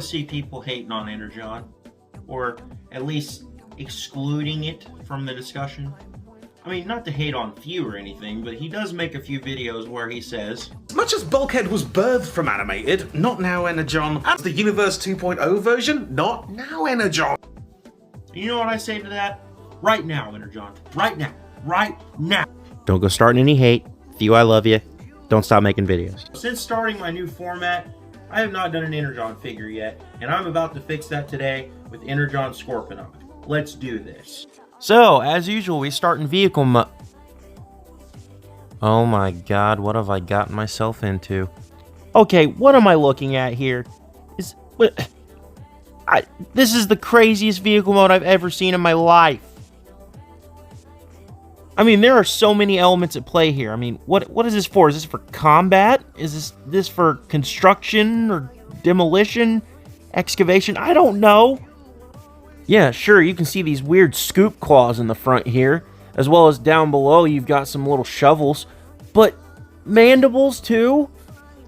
See people hating on Energon, or at least excluding it from the discussion. I mean, not to hate on Few or anything, but he does make a few videos where he says, as much as Bulkhead was birthed from animated, not now Energon, and the Universe 2.0 version, not now Energon. You know what I say to that? Right now, Energon. Right now. Right now. Don't go starting any hate. Few, I love you. Don't stop making videos. Since starting my new format, I have not done an Energon figure yet, and I'm about to fix that today with Energon Scorponok. Let's do this. So, as usual, we start in vehicle mode. Oh my god, what have I gotten myself into? Okay, what am I looking at here? This is the craziest vehicle mode I've ever seen in my life. I mean, there are so many elements at play here. I mean, what is this for? Is this for combat? Is this for construction or demolition? Excavation? I don't know. Yeah, sure, you can see these weird scoop claws in the front here, as well as down below you've got some little shovels. But mandibles too?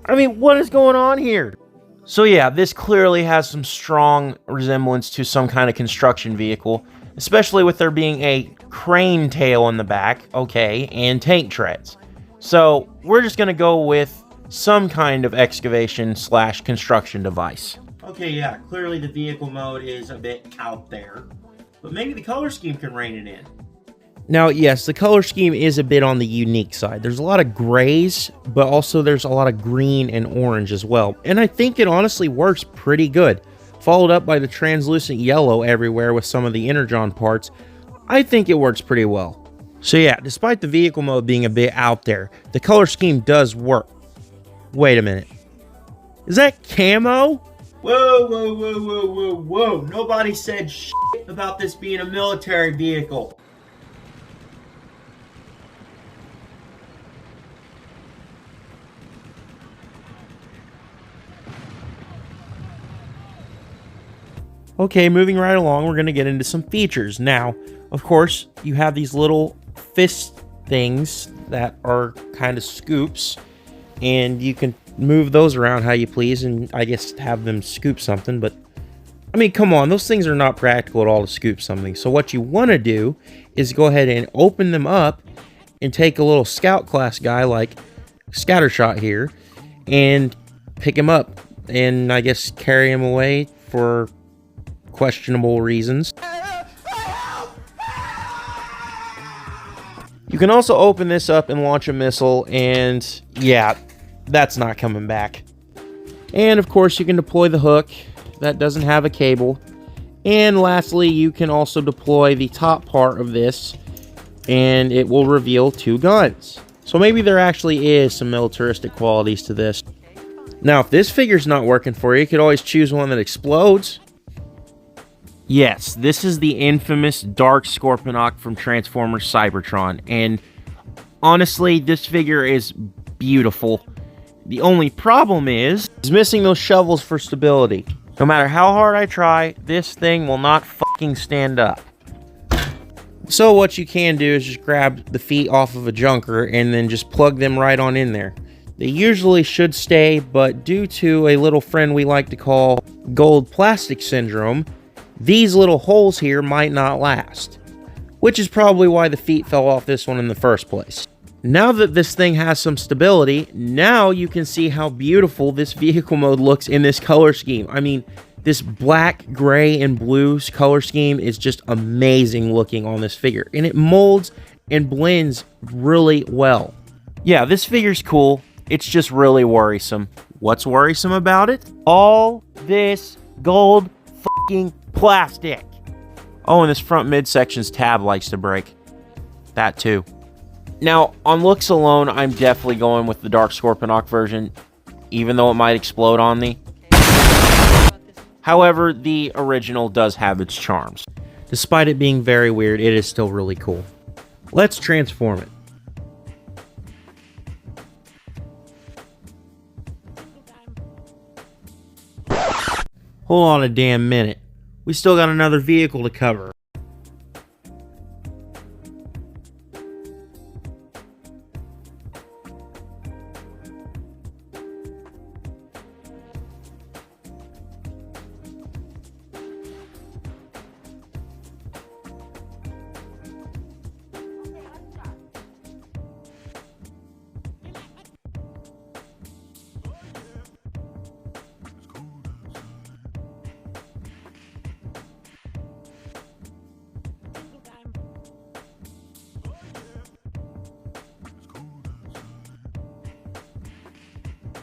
I mean, what is going on here? So yeah, this clearly has some strong resemblance to some kind of construction vehicle, especially with there being a crane tail in the back, okay, and tank treads. So we're just going to go with some kind of excavation / construction device. Okay, yeah, clearly the vehicle mode is a bit out there, but maybe the color scheme can rein it in. Now, yes, the color scheme is a bit on the unique side. There's a lot of grays, but also there's a lot of green and orange as well. And I think it honestly works pretty good. Followed up by the translucent yellow everywhere with some of the Energon parts, I think it works pretty well. So yeah, despite the vehicle mode being a bit out there, the color scheme does work. Wait a minute. Is that camo? Whoa, whoa, whoa, whoa, whoa, whoa. Nobody said shit about this being a military vehicle. Okay, moving right along, we're going to get into some features. Now, of course, you have these little fist things that are kind of scoops, and you can move those around how you please, and I guess have them scoop something, but I mean, come on, those things are not practical at all to scoop something. So what you want to do is go ahead and open them up and take a little scout class guy like Scattershot here and pick him up and I guess carry him away for questionable reasons. You can also open this up and launch a missile, and yeah, that's not coming back. And of course you can deploy the hook that doesn't have a cable. And lastly, you can also deploy the top part of this and it will reveal 2 guns. So maybe there actually is some militaristic qualities to this. Now, if this figure's not working for you could always choose one that explodes. Yes, this is the infamous Dark Scorponok from Transformers Cybertron, and honestly, this figure is beautiful. The only problem is missing those shovels for stability. No matter how hard I try, this thing will not fucking stand up. So what you can do is just grab the feet off of a junker and then just plug them right on in there. They usually should stay, but due to a little friend we like to call gold plastic syndrome, these little holes here might not last, which is probably why the feet fell off this one in the first place. Now that this thing has some stability, now you can see how beautiful this vehicle mode looks in this color scheme. I mean, this black, gray, and blue color scheme is just amazing looking on this figure, and it molds and blends really well. Yeah, this figure's cool. It's just really worrisome. What's worrisome about it? All this gold fucking plastic. Oh, and this front midsection's tab likes to break. That too. Now, on looks alone, I'm definitely going with the Dark Scorponok version, even though it might explode on me. However, the original does have its charms. Despite it being very weird, it is still really cool. Let's transform it. Hold on a damn minute. We still got another vehicle to cover.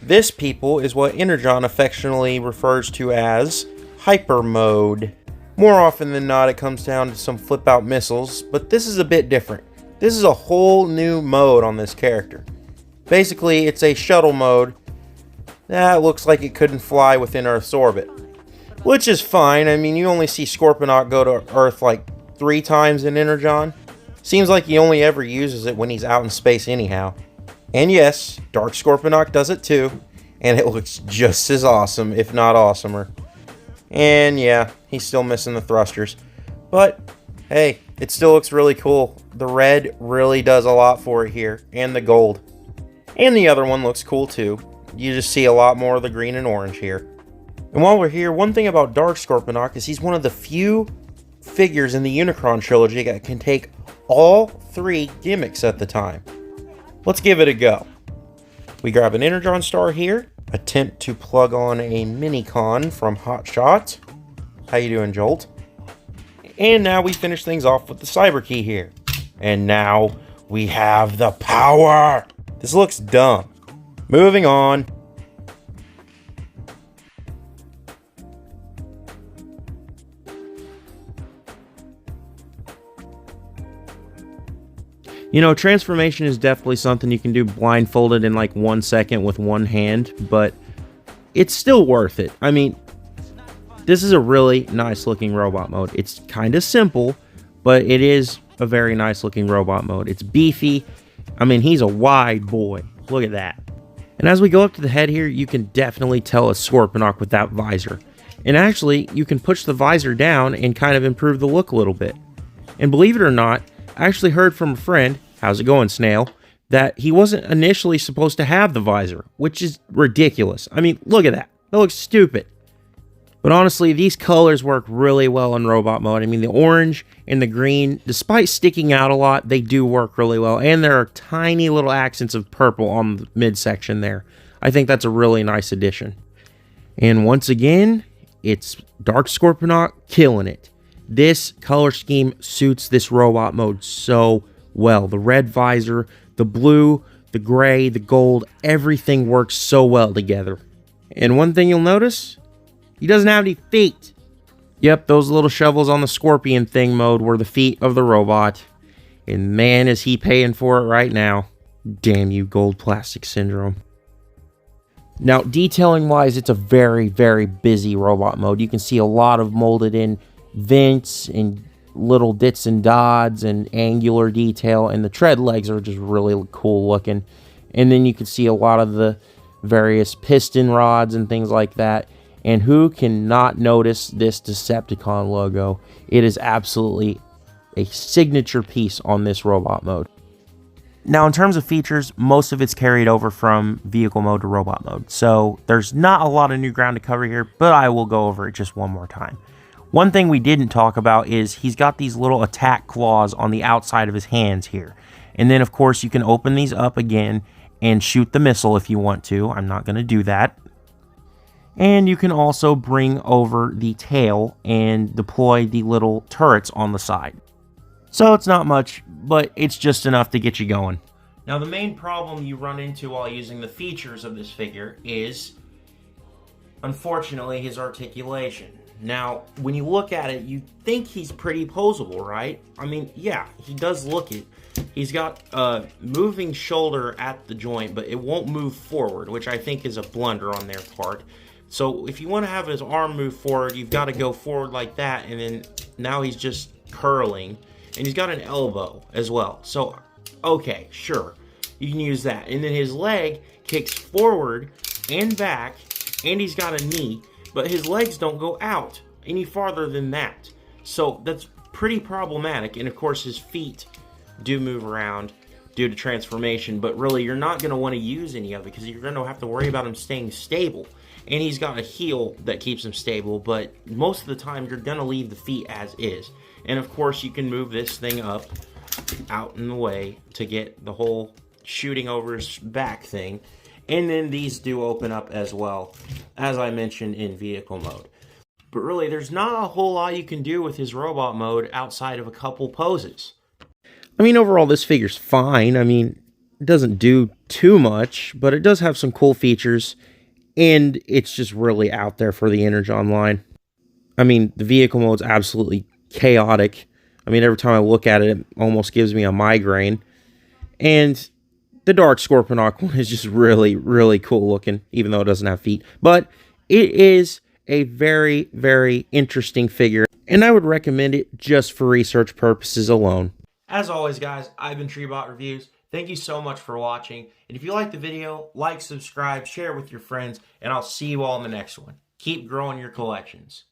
This, people, is what Energon affectionately refers to as hyper mode. More often than not, it comes down to some flip out missiles, but this is a bit different. This is a whole new mode on this character. Basically, it's a shuttle mode that looks like it couldn't fly within Earth's orbit. Which is fine. I mean, you only see Scorponok go to Earth like 3 times in Energon. Seems like he only ever uses it when he's out in space anyhow. And yes, Dark Scorponok does it too, and it looks just as awesome, if not awesomer. And yeah, he's still missing the thrusters. But, hey, it still looks really cool. The red really does a lot for it here, and the gold. And the other one looks cool too. You just see a lot more of the green and orange here. And while we're here, one thing about Dark Scorponok is he's one of the few figures in the Unicron trilogy that can take all 3 gimmicks at the time. Let's give it a go. We grab an Energon star here, attempt to plug on a Minicon from Hot Shot. How you doing, Jolt? And now we finish things off with the Cyber Key here. And now we have the power! This looks dumb. Moving on. You know, transformation is definitely something you can do blindfolded in like 1 second with one hand, but it's still worth it. I mean, this is a really nice looking robot mode. It's kind of simple, but it is a very nice looking robot mode. It's beefy. I mean, he's a wide boy. Look at that. And as we go up to the head here, you can definitely tell it's Scorponok with that visor. And actually, you can push the visor down and kind of improve the look a little bit. And believe it or not, I actually heard from a friend, how's it going, Snail, that he wasn't initially supposed to have the visor, which is ridiculous. I mean, look at that. That looks stupid. But honestly, these colors work really well in robot mode. I mean, the orange and the green, despite sticking out a lot, they do work really well. And there are tiny little accents of purple on the midsection there. I think that's a really nice addition. And once again, it's Dark Scorponok killing it. This color scheme suits this robot mode so well. The red visor, the blue, the gray, the gold, everything works so well together. And one thing you'll notice, he doesn't have any feet. Yep, those little shovels on the scorpion thing mode were the feet of the robot. And man, is he paying for it right now. Damn you, Gold Plastic Syndrome. Now, detailing wise, it's a very, very busy robot mode. You can see a lot of molded in vents and little dits and dots and angular detail, and the tread legs are just really cool looking. And then you can see a lot of the various piston rods and things like that. And who cannot notice this Decepticon logo? It is absolutely a signature piece on this robot mode. Now, in terms of features, most of it's carried over from vehicle mode to robot mode, so there's not a lot of new ground to cover here, but I will go over it just one more time. One thing we didn't talk about is he's got these little attack claws on the outside of his hands here. And then, of course, you can open these up again and shoot the missile if you want to. I'm not going to do that. And you can also bring over the tail and deploy the little turrets on the side. So it's not much, but it's just enough to get you going. Now, the main problem you run into while using the features of this figure is, unfortunately, his articulation. Now, when you look at it, you think he's pretty posable, right? I mean, yeah, he does look it. He's got a moving shoulder at the joint, but it won't move forward, which I think is a blunder on their part. So if you want to have his arm move forward, you've got to go forward like that, and then now he's just curling. And he's got an elbow as well. So, okay, sure, you can use that. And then his leg kicks forward and back, and he's got a knee. but his legs don't go out any farther than that. So that's pretty problematic. And of course his feet do move around due to transformation, but really you're not going to want to use any of it because you're going to have to worry about him staying stable. And he's got a heel that keeps him stable, but most of the time you're going to leave the feet as is. And of course you can move this thing up out in the way to get the whole shooting over his back thing. And then these do open up as well, as I mentioned in vehicle mode. But really there's not a whole lot you can do with his robot mode outside of a couple poses. I mean, overall, this figure's fine. I mean, it doesn't do too much, but it does have some cool features, and it's just really out there for the Energon line. I mean, the vehicle mode's absolutely chaotic. I mean, every time I look at it, it almost gives me a migraine. And the Dark Scorponok one is just really, really cool looking, even though it doesn't have feet. But it is a very, very interesting figure, and I would recommend it just for research purposes alone. As always, guys, I've been TreeBot Reviews. Thank you so much for watching. And if you liked the video, like, subscribe, share with your friends, and I'll see you all in the next one. Keep growing your collections.